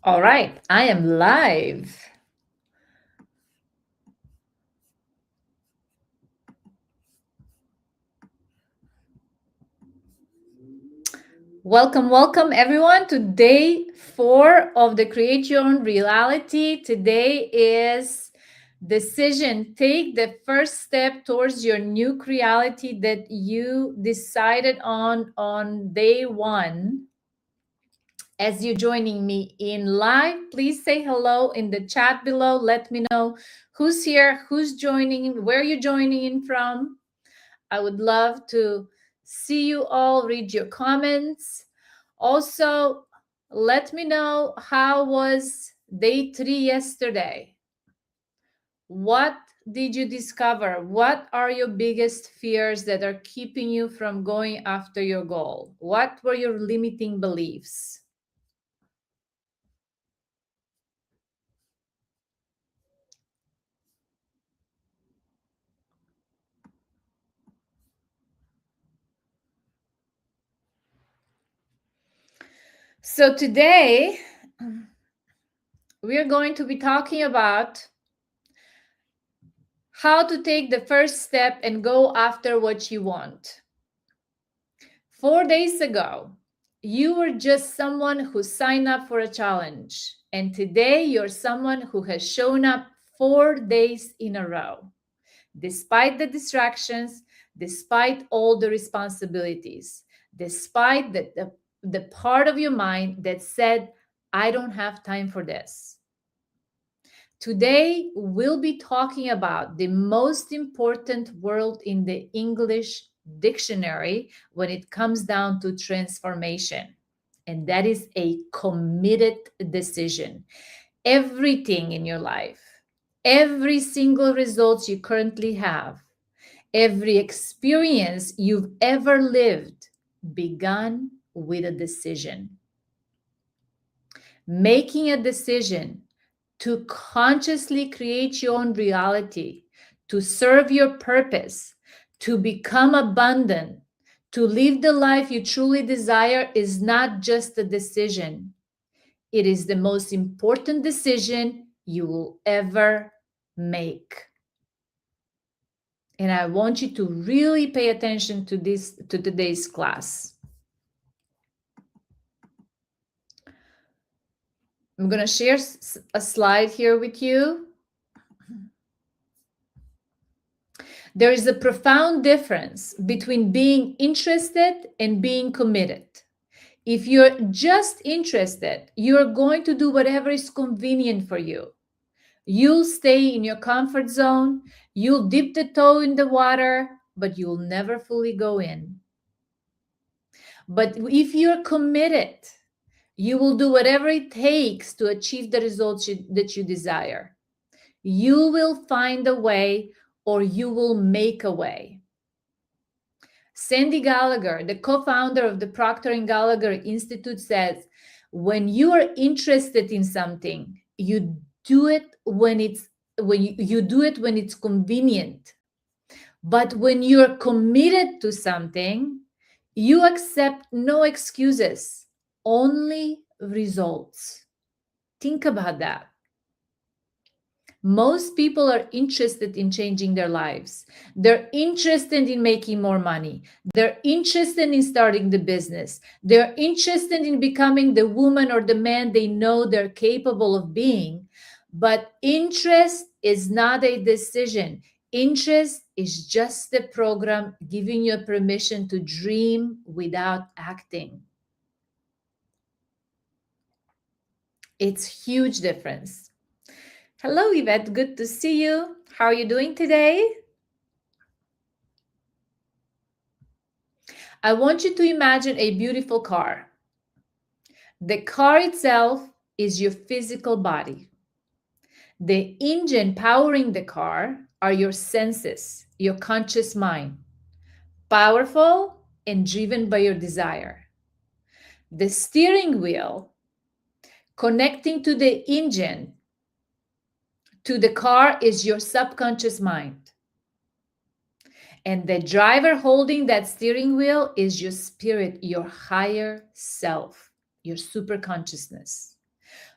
All right, I am live. Welcome everyone to day 4 of the Create Your Own Reality. Today is decision. Take the first step towards your new reality that you decided on day 1. As you're joining me in live, please say hello in the chat below. Let me know who's here, who's joining, where you're joining in from. I would love to see you all, read your comments. Also, let me know how was day 3 yesterday. What did you discover? What are your biggest fears that are keeping you from going after your goal? What were your limiting beliefs? So today, we are going to be talking about how to take the first step and go after what you want. 4 days ago, you were just someone who signed up for a challenge. And today, you're someone who has shown up 4 days in a row, despite the distractions, despite all the responsibilities, despite the part of your mind that said, I don't have time for this. Today, we'll be talking about the most important word in the English dictionary when it comes down to transformation, and that is a committed decision. Everything in your life, every single result you currently have, every experience you've ever lived began with a decision. Making a decision to consciously create your own reality, to serve your purpose, to become abundant, to live the life you truly desire is not just a decision. It is the most important decision you will ever make. And I want you to really pay attention to today's class. I'm going to share a slide here with you. There is a profound difference between being interested and being committed. If you're just interested, you're going to do whatever is convenient for you. You'll stay in your comfort zone, you'll dip the toe in the water, but you'll never fully go in. But if you're committed, you will do whatever it takes to achieve the results that you desire. You will find a way, or you will make a way. Sandy Gallagher, the co-founder of the Procter & Gallagher Institute, says, when you are interested in something, you do it when it's convenient. But when you're committed to something, you accept no excuses, only results. Think about that. Most people are interested in changing their lives. They're interested in making more money. They're interested in starting the business. They're interested in becoming the woman or the man they know they're capable of being. But interest is not a decision. Interest is just the program giving you permission to dream without acting. It's a huge difference. Hello, Yvette. Good to see you. How are you doing today? I want you to imagine a beautiful car. The car itself is your physical body. The engine powering the car are your senses, your conscious mind, powerful and driven by your desire. The steering wheel connecting to the engine to the car is your subconscious mind. And the driver holding that steering wheel is your spirit, your higher self, your super consciousness.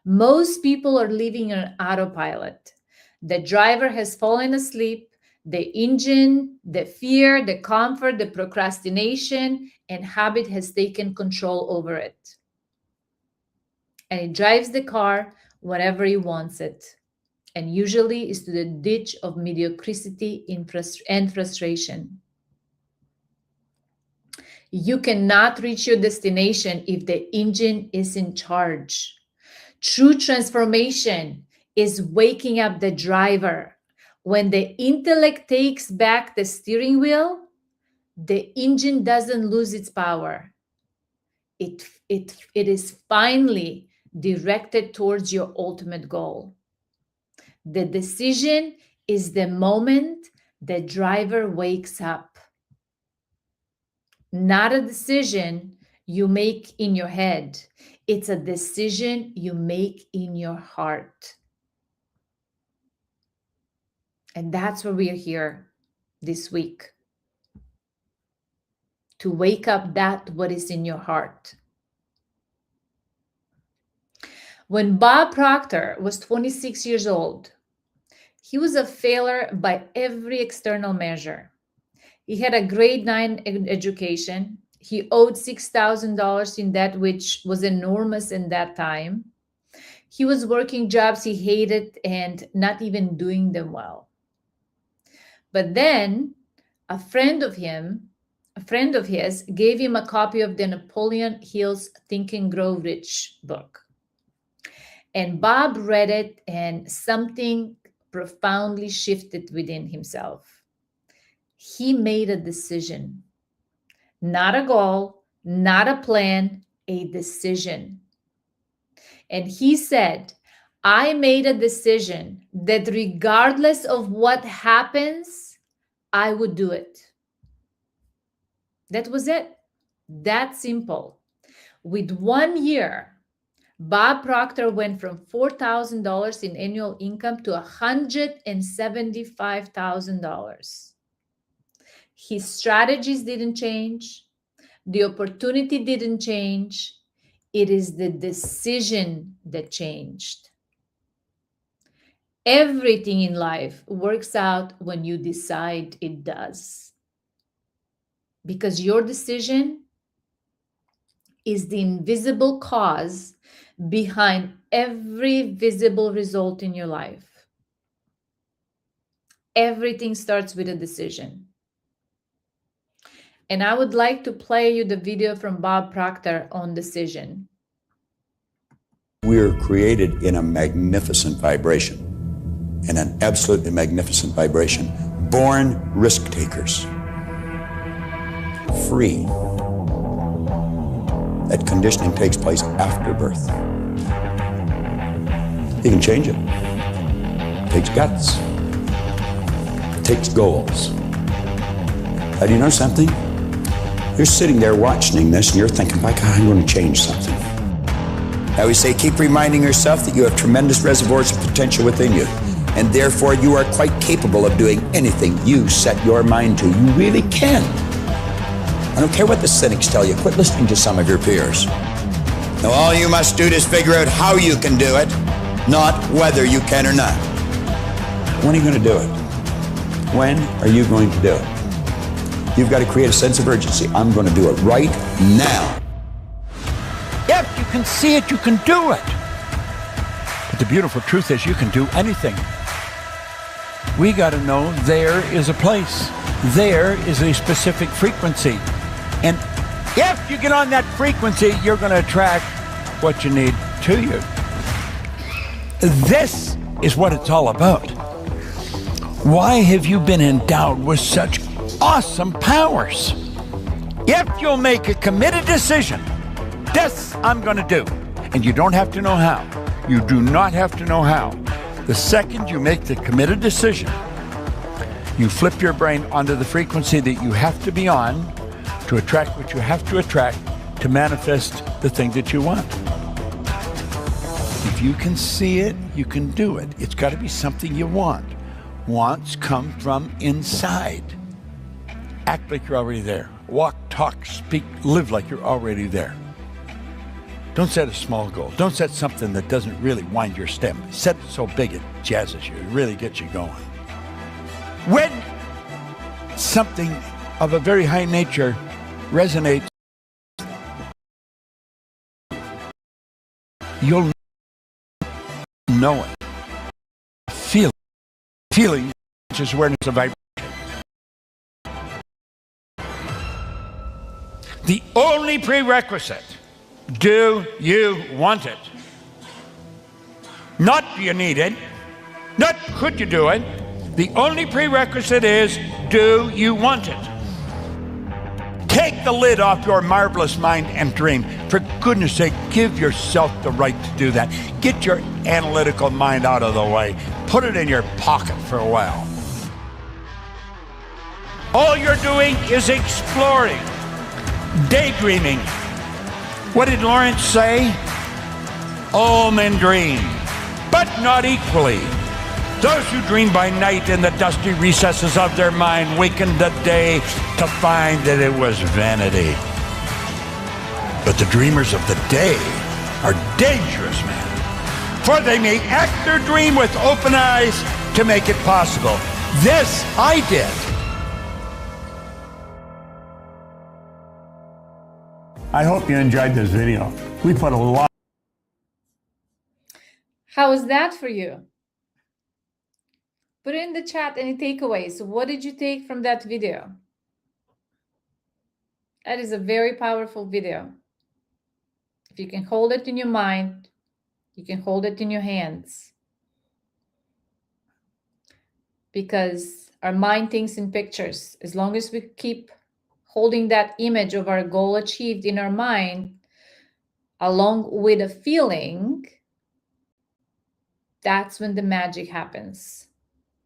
Most people are living on autopilot. The driver has fallen asleep. The engine, the fear, the comfort, the procrastination, and habit has taken control over it. And it drives the car wherever he wants it. And usually is to the ditch of mediocrity and frustration. You cannot reach your destination if the engine is in charge. True transformation is waking up the driver. When the intellect takes back the steering wheel, the engine doesn't lose its power. It is finally directed towards your ultimate goal. The decision is the moment the driver wakes up. Not a decision you make in your head. It's a decision you make in your heart. And that's where we are here this week. To wake up that what is in your heart. When Bob Proctor was 26 years old, he was a failure by every external measure. He had a grade 9 education. He owed $6,000 in debt, which was enormous in that time. He was working jobs he hated and not even doing them well. But then a friend of his gave him a copy of the Napoleon Hill's Think and Grow Rich book. And Bob read it and something profoundly shifted within himself. He made a decision, not a goal, not a plan, a decision. And he said, I made a decision that regardless of what happens, I would do it. That was it. That simple. With 1 year, Bob Proctor went from $4,000 in annual income to $175,000. His strategies didn't change. The opportunity didn't change. It is the decision that changed. Everything in life works out when you decide it does. Because your decision is the invisible cause behind every visible result in your life. Everything starts with a decision. And I would like to play you the video from Bob Proctor on decision. We're created in a magnificent vibration, in an absolutely magnificent vibration. Born risk takers. Free. That conditioning takes place after birth. You can change it. It takes guts. It takes goals. Do you know something? You're sitting there watching this and you're thinking, my God, I'm going to change something. I always say, keep reminding yourself that you have tremendous reservoirs of potential within you, and therefore you are quite capable of doing anything you set your mind to. You really can. I don't care what the cynics tell you. Quit listening to some of your peers. Now all you must do is figure out how you can do it, not whether you can or not. When are you going to do it? When are you going to do it? You've got to create a sense of urgency. I'm going to do it right now. If you can see it, you can do it. But the beautiful truth is you can do anything. We got to know there is a place. There is a specific frequency. And if you get on that frequency, you're going to attract what you need to you. This is what it's all about. Why have you been endowed with such awesome powers? If you'll make a committed decision, this I'm going to do. And you don't have to know how. You do not have to know how. The second you make the committed decision, you flip your brain onto the frequency that you have to be on to attract what you have to attract to manifest the thing that you want. If you can see it, you can do it. It's got to be something you want. Wants come from inside. Act like you're already there. Walk, talk, speak, live like you're already there. Don't set a small goal. Don't set something that doesn't really wind your step. Set it so big it jazzes you. It really gets you going. When something of a very high nature resonates, you'll know it. Feeling, which is awareness of vibration. The only prerequisite, do you want it? Not do you need it, not could you do it. The only prerequisite is, do you want it? Take the lid off your marvelous mind and dream. For goodness sake, give yourself the right to do that. Get your analytical mind out of the way. Put it in your pocket for a while. All you're doing is exploring, daydreaming. What did Lawrence say? All men dream, but not equally. Those who dream by night in the dusty recesses of their mind waken the day to find that it was vanity. But the dreamers of the day are dangerous men, for they may act their dream with open eyes to make it possible. This I did. I hope you enjoyed this video. We put a lot. How was that for you? Put in the chat any takeaways. What did you take from that video? That is a very powerful video. If you can hold it in your mind, you can hold it in your hands. Because our mind thinks in pictures. As long as we keep holding that image of our goal achieved in our mind, along with a feeling, that's when the magic happens.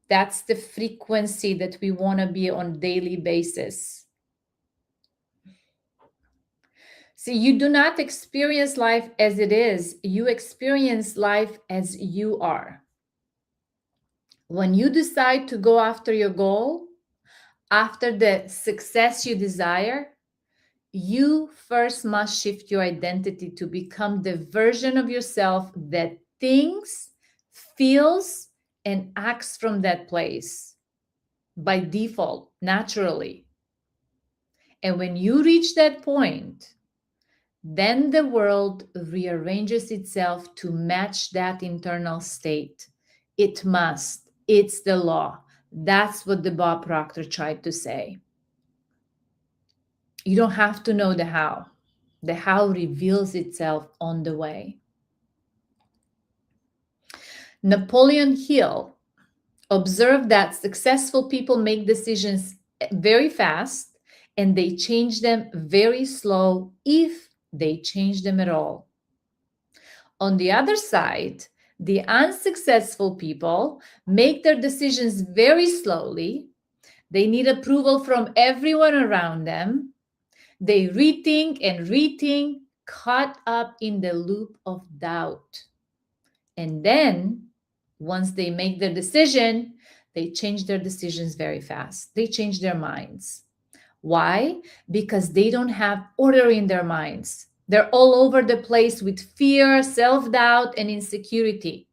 That's the frequency that we want to be on a daily basis. See, you do not experience life as it is. You experience life as you are. When you decide to go after your goal, after the success you desire, you first must shift your identity to become the version of yourself that thinks, feels, and acts from that place by default, naturally. And when you reach that point, then the world rearranges itself to match that internal state. It must. It's the law. That's what the Bob Proctor tried to say. You don't have to know the how. The how reveals itself on the way. Napoleon Hill observed that successful people make decisions very fast and they change them very slow if they change them at all. On the other side, the unsuccessful people make their decisions very slowly. They need approval from everyone around them. They rethink and rethink, caught up in the loop of doubt. And then, once they make their decision, they change their decisions very fast. They change their minds. Why? Because they don't have order in their minds. They're all over the place with fear, self-doubt, and insecurity.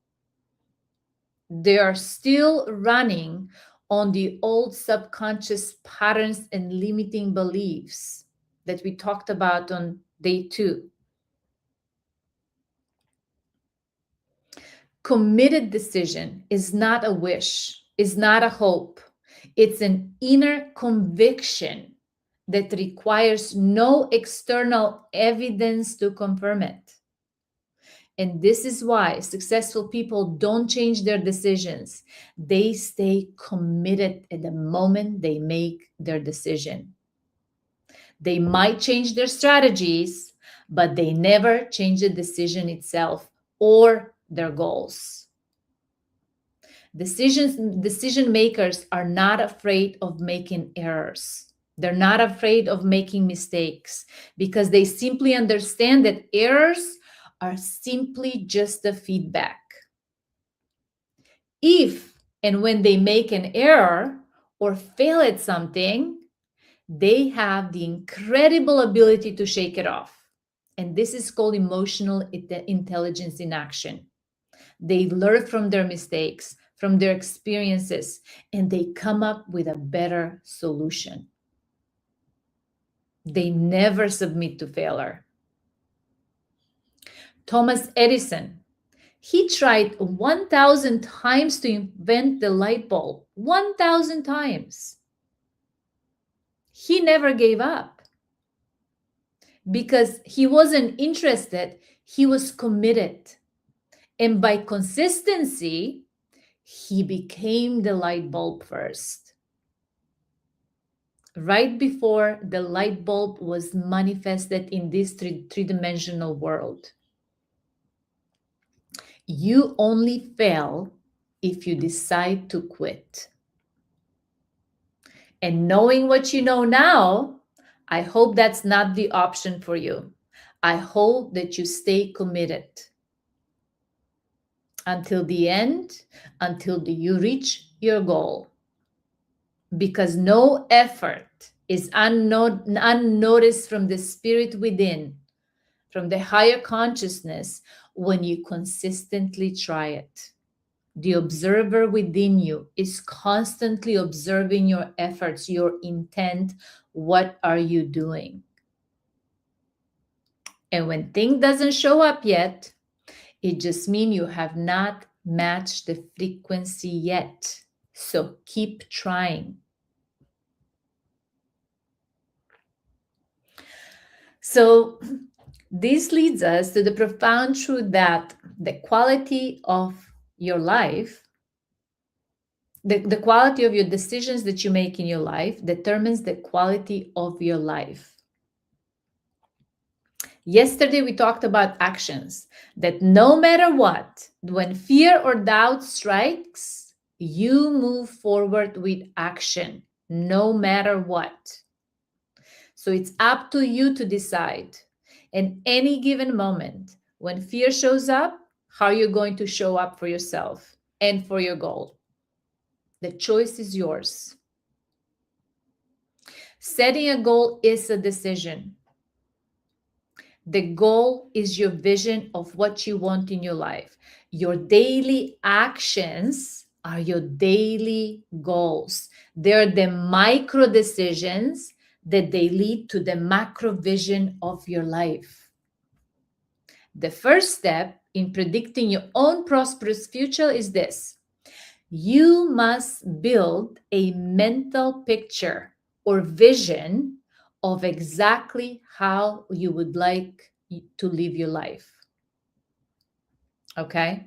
They are still running on the old subconscious patterns and limiting beliefs that we talked about on day 2. Committed decision is not a wish, is not a hope. It's an inner conviction that requires no external evidence to confirm it. And this is why successful people don't change their decisions. They stay committed at the moment they make their decision. They might change their strategies, but they never change the decision itself or their goals. Decision makers are not afraid of making errors. They're not afraid of making mistakes because they simply understand that errors are simply just a feedback. If and when they make an error or fail at something, they have the incredible ability to shake it off And this is called emotional intelligence in action. They learn from their mistakes, from their experiences, and they come up with a better solution. They never submit to failure. Thomas Edison, he tried 1,000 times to invent the light bulb. 1,000 times. He never gave up because he wasn't interested. He was committed. And by consistency, he became the light bulb first. Right before the light bulb was manifested in this three-dimensional world. You only fail if you decide to quit. And knowing what you know now, I hope that's not the option for you. I hope that you stay committed until the end, until you reach your goal. Because no effort is unnoticed from the spirit within, from the higher consciousness, when you consistently try it. The observer within you is constantly observing your efforts, your intent. What are you doing? And when thing doesn't show up yet, it just means you have not matched the frequency yet. So keep trying. So this leads us to the profound truth that the quality of your life, the quality of your decisions that you make in your life determines the quality of your life. Yesterday, we talked about actions, that no matter what, when fear or doubt strikes, you move forward with action, no matter what. So it's up to you to decide in any given moment when fear shows up, how you're going to show up for yourself and for your goal. The choice is yours. Setting a goal is a decision. The goal is your vision of what you want in your life. Your daily actions are your daily goals. They're the micro decisions that they lead to the macro vision of your life. The first step in predicting your own prosperous future is this. You must build a mental picture or vision of exactly how you would like to live your life. Okay?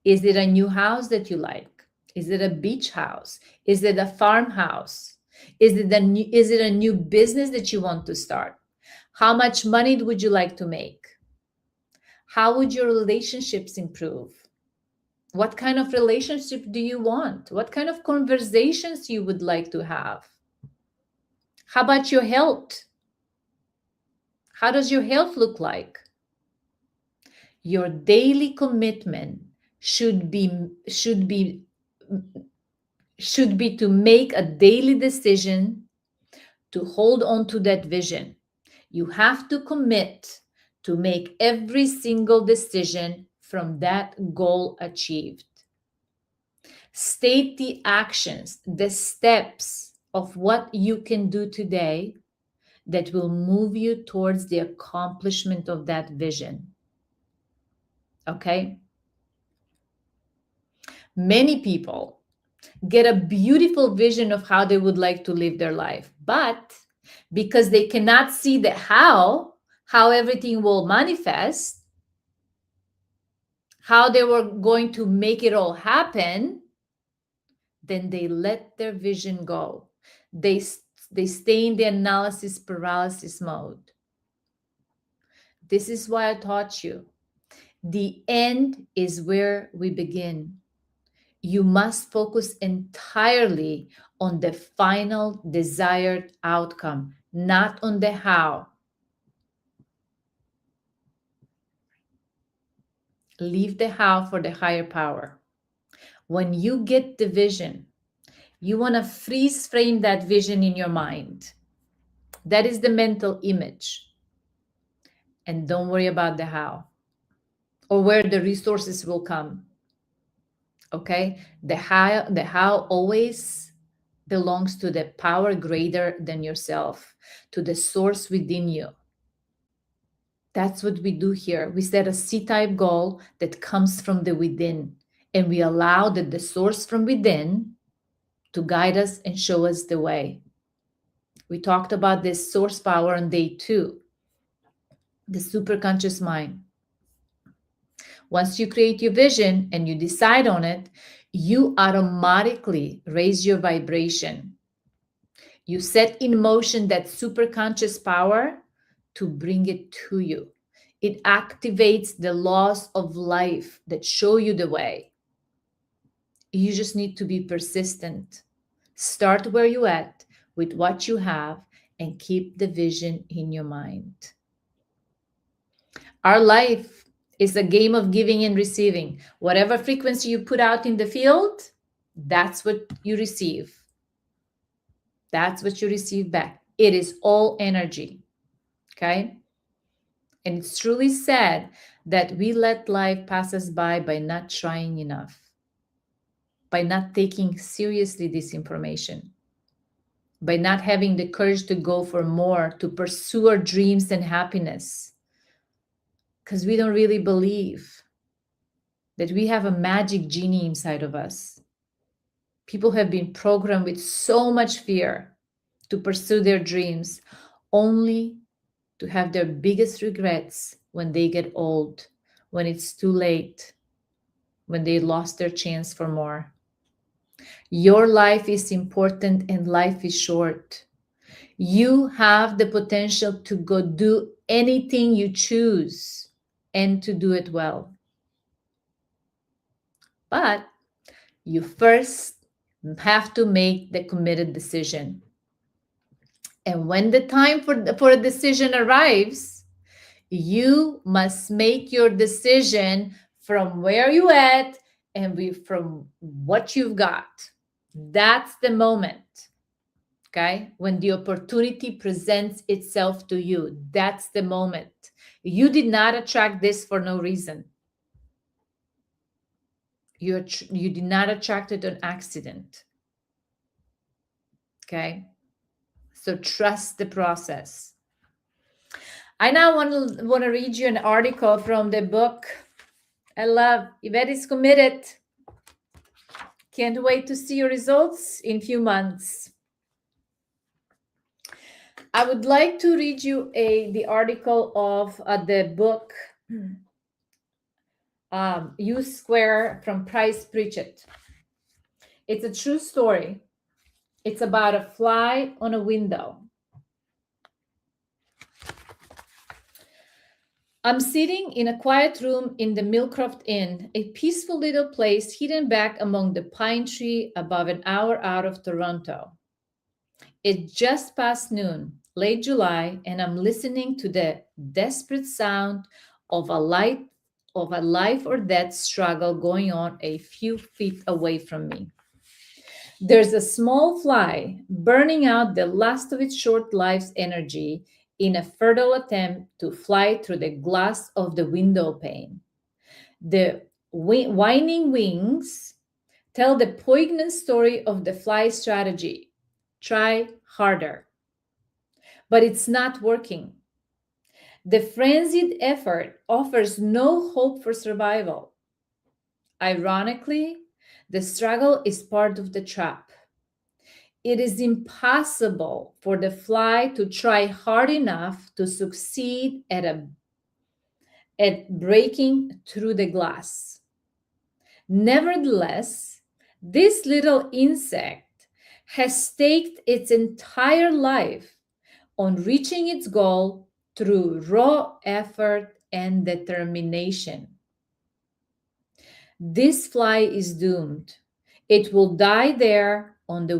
Is it a new house that you like? Is it a beach house? Is it a farmhouse? Is it a new business that you want to start? How much money would you like to make? How would your relationships improve? What kind of relationship do you want? What kind of conversations you would like to have? How about your health? How does your health look like? Your daily commitment should be to make a daily decision to hold on to that vision. You have to commit to make every single decision from that goal achieved. State the actions, the steps of what you can do today that will move you towards the accomplishment of that vision. Okay? Many people get a beautiful vision of how they would like to live their life, but because they cannot see the how everything will manifest, how they were going to make it all happen, then they let their vision go. They stay in the analysis paralysis mode. This is why I taught you. The end is where we begin. You must focus entirely on the final desired outcome, not on the how. Leave the how for the higher power. When you get the vision, you want to freeze frame that vision in your mind. That is the mental image. and don't worry about the how or where the resources will come. Okay? The how always belongs to the power greater than yourself, to the source within you. That's what we do here. We set a C-type goal that comes from the within, and we allow the source from within to guide us and show us the way. We talked about this source power on day 2, the superconscious mind. Once you create your vision and you decide on it, you automatically raise your vibration. You set in motion that superconscious power to bring it to you. It activates the laws of life that show you the way. You just need to be persistent. Start where you're at with what you have and keep the vision in your mind. Our life is a game of giving and receiving. Whatever frequency you put out in the field, that's what you receive. That's what you receive back. It is all energy. Okay? And it's truly sad that we let life pass us by not trying enough, by not taking seriously this information, by not having the courage to go for more, to pursue our dreams and happiness. Because we don't really believe that we have a magic genie inside of us. People have been programmed with so much fear to pursue their dreams, only to have their biggest regrets when they get old, when it's too late, when they lost their chance for more. Your life is important and life is short. You have the potential to go do anything you choose and to do it well. But you first have to make the committed decision. And when the time for a decision arrives, you must make your decision from where you at and from what you've got. That's the moment, okay? When the opportunity presents itself to you, that's the moment. You did not attract this for no reason. You did not attract it on accident, okay? So trust the process. I now want to read you an article from the book I love. Yvette is committed. Can't wait to see your results in a few months. I would like to read you the article of the book U Square from Price Pritchett. It's a true story. It's about a fly on a window. I'm sitting in a quiet room in the Millcroft Inn, a peaceful little place hidden back among the pine tree about an hour out of Toronto. It's just past noon, late July, and I'm listening to the desperate sound of a life or death struggle going on a few feet away from me. There's a small fly burning out the last of its short life's energy in a futile attempt to fly through the glass of the window pane. The whining wings tell the poignant story of the fly's strategy. Try harder. But it's not working. The frenzied effort offers no hope for survival. Ironically, the struggle is part of the trap. It is impossible for the fly to try hard enough to succeed at breaking through the glass. Nevertheless, this little insect has staked its entire life on reaching its goal through raw effort and determination. This fly is doomed. It will die there on the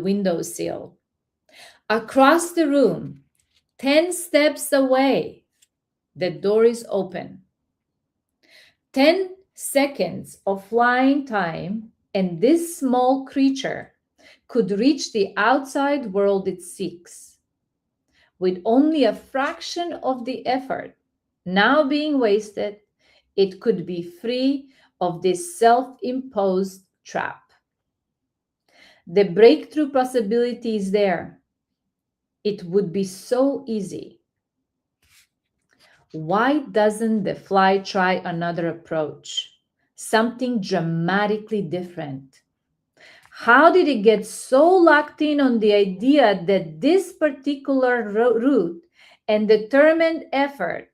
windowsill. Across the room, 10 steps away, the door is open. 10 seconds of flying time, and this small creature could reach the outside world it seeks. with only a fraction of the effort now being wasted, it could be free of this self-imposed trap. The breakthrough possibility is there. It would be so easy. Why doesn't the fly try another approach? Something dramatically different. How did it get so locked in on the idea that this particular route and determined effort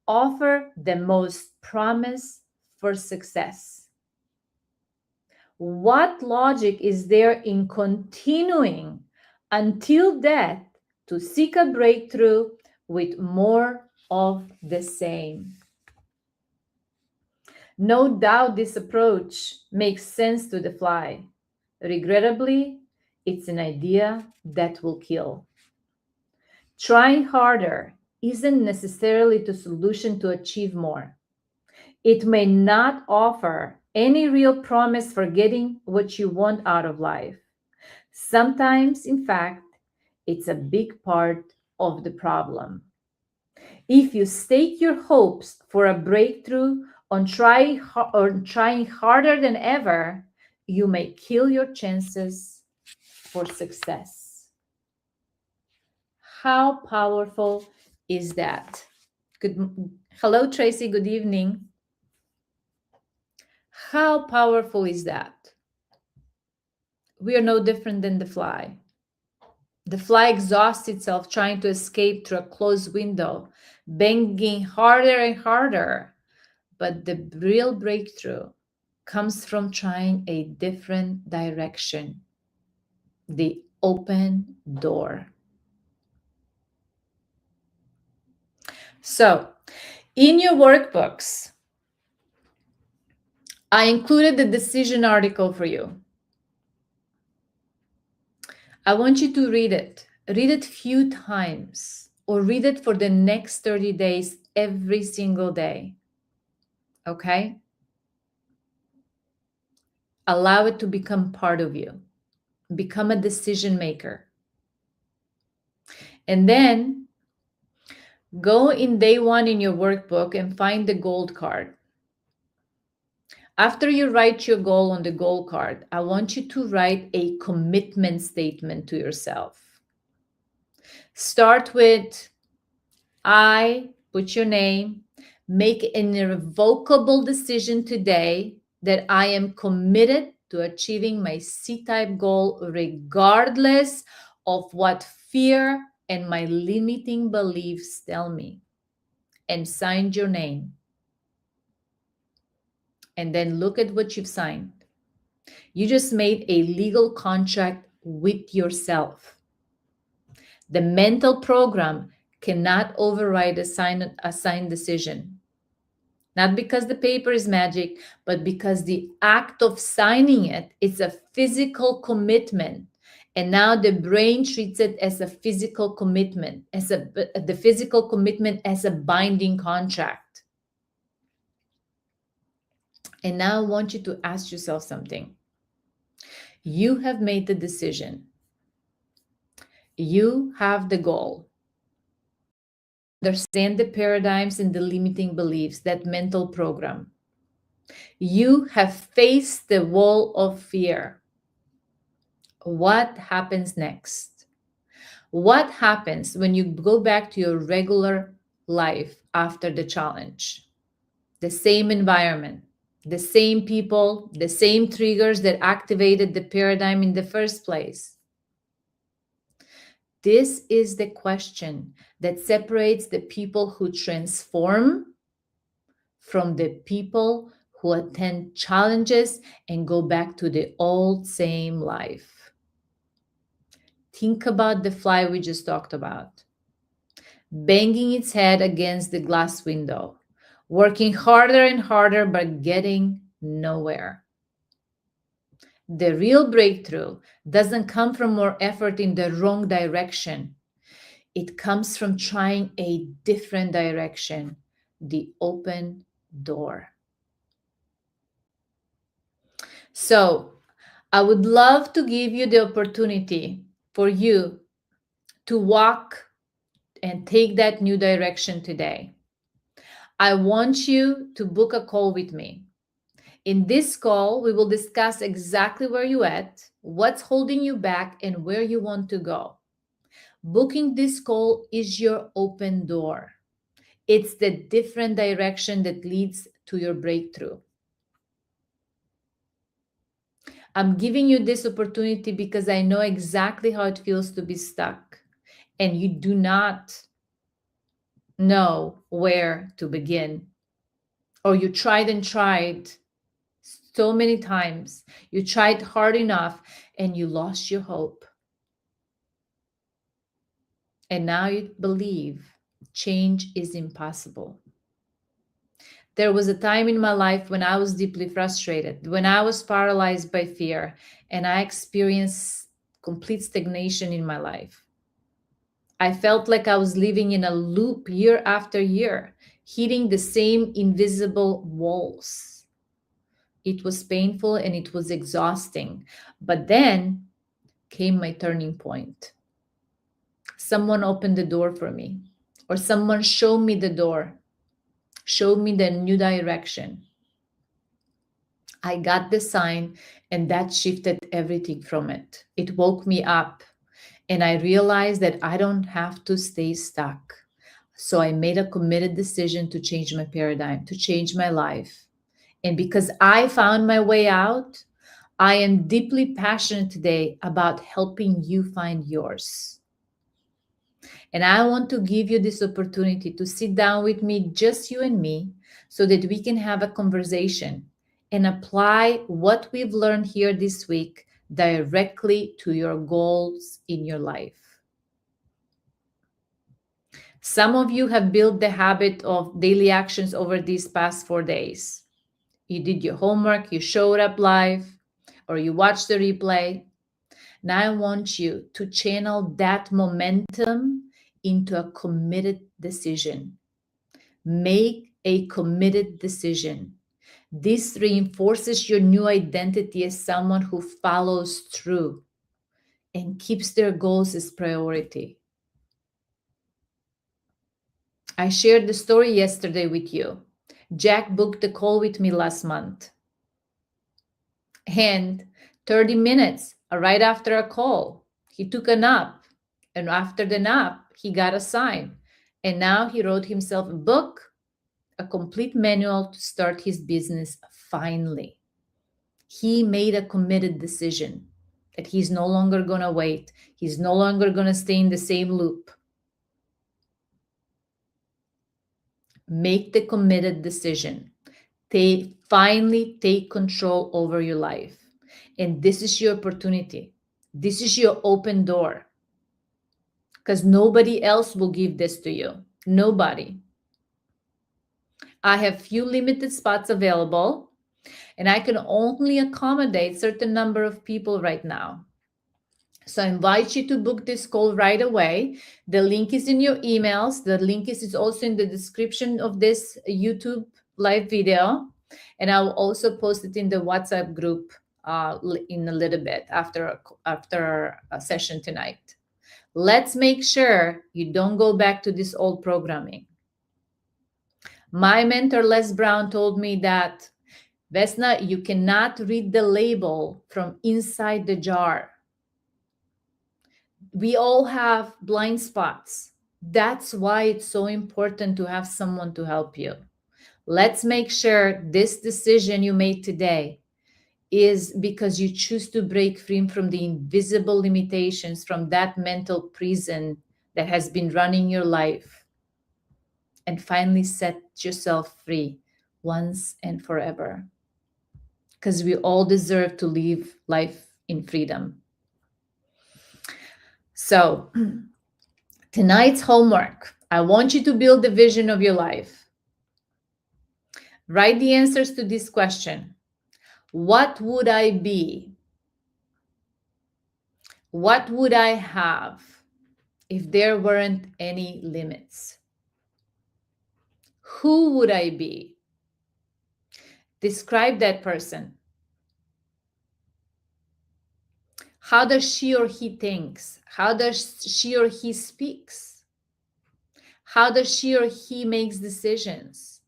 offer the most promise for success? What logic is there in continuing until death to seek a breakthrough with more of the same? No doubt this approach makes sense to the fly. Regrettably, it's an idea that will kill. Trying harder isn't necessarily the solution to achieve more. It may not offer any real promise for getting what you want out of life. Sometimes, in fact, it's a big part of the problem. If you stake your hopes for a breakthrough on trying harder than ever, you may kill your chances for success. How powerful is that? Hello, Tracy. Good evening. How powerful is that? We are no different than the fly. The fly exhausts itself trying to escape through a closed window, banging harder and harder. But the real breakthrough comes from trying a different direction, the open door. So, in your workbooks, I included the decision article for you. I want you to read it. Read it a few times, or read it for the next 30 days, every single day. Okay? Allow it to become part of you. Become a decision maker. And then go in day one in your workbook and find the gold card. After you write your goal on the goal card, I want you to write a commitment statement to yourself. Start with, I, put your name, make an irrevocable decision today that I am committed to achieving my C-type goal regardless of what fear and my limiting beliefs tell me. And sign your name. And then look at what you've signed. You just made a legal contract with yourself. The mental program cannot override a signed decision. Not because the paper is magic, but because the act of signing it is a physical commitment. And now the brain treats it as a physical commitment, as the physical commitment as a binding contract. And now I want you to ask yourself something. You have made the decision. You have the goal. Understand the paradigms and the limiting beliefs, that mental program. You have faced the wall of fear. What happens next? What happens when you go back to your regular life after the challenge? The same environment, the same people, the same triggers that activated the paradigm in the first place. This is the question that separates the people who transform from the people who attend challenges and go back to the old same life. Think about the fly we just talked about, banging its head against the glass window, working harder and harder, but getting nowhere. The real breakthrough doesn't come from more effort in the wrong direction. It comes from trying a different direction, the open door. So, I would love to give you the opportunity for you to walk and take that new direction today. I want you to book a call with me. In this call, we will discuss exactly where you're at, what's holding you back, and where you want to go. Booking this call is your open door. It's the different direction that leads to your breakthrough. I'm giving you this opportunity because I know exactly how it feels to be stuck, and you do not know where to begin. Or you tried and tried so many times. You tried hard enough and you lost your hope. And now you believe change is impossible. There was a time in my life when I was deeply frustrated, when I was paralyzed by fear, and I experienced complete stagnation in my life. I felt like I was living in a loop year after year, hitting the same invisible walls. It was painful and it was exhausting. But then came my turning point. Someone opened the door for me, or someone showed me the door, showed me the new direction. I got the sign, and that shifted everything from it. It woke me up, and I realized that I don't have to stay stuck. So I made a committed decision to change my paradigm, to change my life. And because I found my way out, I am deeply passionate today about helping you find yours. And I want to give you this opportunity to sit down with me, just you and me, so that we can have a conversation and apply what we've learned here this week directly to your goals in your life. Some of you have built the habit of daily actions over these past 4 days. You did your homework, you showed up live, or you watched the replay. Now I want you to channel that momentum into a committed decision. Make a committed decision. This reinforces your new identity as someone who follows through and keeps their goals as priority. I shared the story yesterday with you. Jack booked a call with me last month. And 30 minutes right after a call, he took a nap. And after the nap, he got a sign. And now he wrote himself a book, a complete manual to start his business finally. He made a committed decision that he's no longer going to wait. He's no longer going to stay in the same loop. Make the committed decision. Finally take control over your life. And this is your opportunity. This is your open door. Because nobody else will give this to you. Nobody. I have few limited spots available, and I can only accommodate certain number of people right now. So I invite you to book this call right away. The link is in your emails. The link is also in the description of this YouTube live video. And I will also post it in the WhatsApp group in a little bit after a session tonight. Let's make sure you don't go back to this old programming. My mentor, Les Brown, told me that, Vesna, you cannot read the label from inside the jar. We all have blind spots. That's why it's so important to have someone to help you. Let's make sure this decision you made today is because you choose to break free from the invisible limitations from that mental prison that has been running your life and finally set yourself free once and forever. Because we all deserve to live life in freedom. So tonight's homework, I want you to build the vision of your life. Write the answers to this question. What would I be? What would I have if there weren't any limits? Who would I be? Describe that person. How does she or he thinks? How does she or he speaks? How does she or he makes decisions?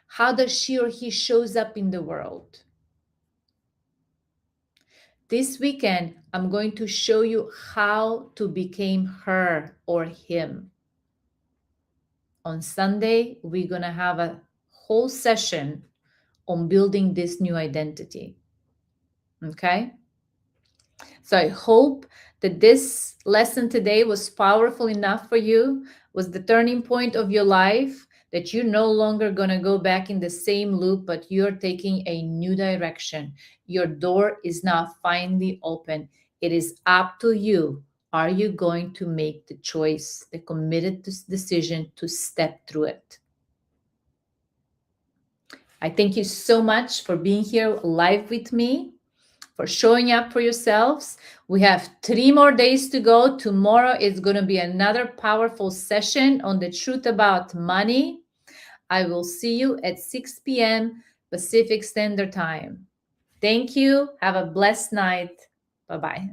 How does she or he shows up in the world? This weekend, I'm going to show you how to become her or him. On Sunday, we're going to have a whole session on building this new identity. Okay? So I hope that this lesson today was powerful enough for you, was the turning point of your life, that you're no longer going to go back in the same loop, but you're taking a new direction. Your door is now finally open. It is up to you. Are you going to make the choice, the committed decision to step through it? I thank you so much for being here live with me, for showing up for yourselves. We have 3 more days to go. Tomorrow is going to be another powerful session on the truth about money. I will see you at 6 p.m. Pacific Standard Time. Thank you. Have a blessed night. Bye-bye.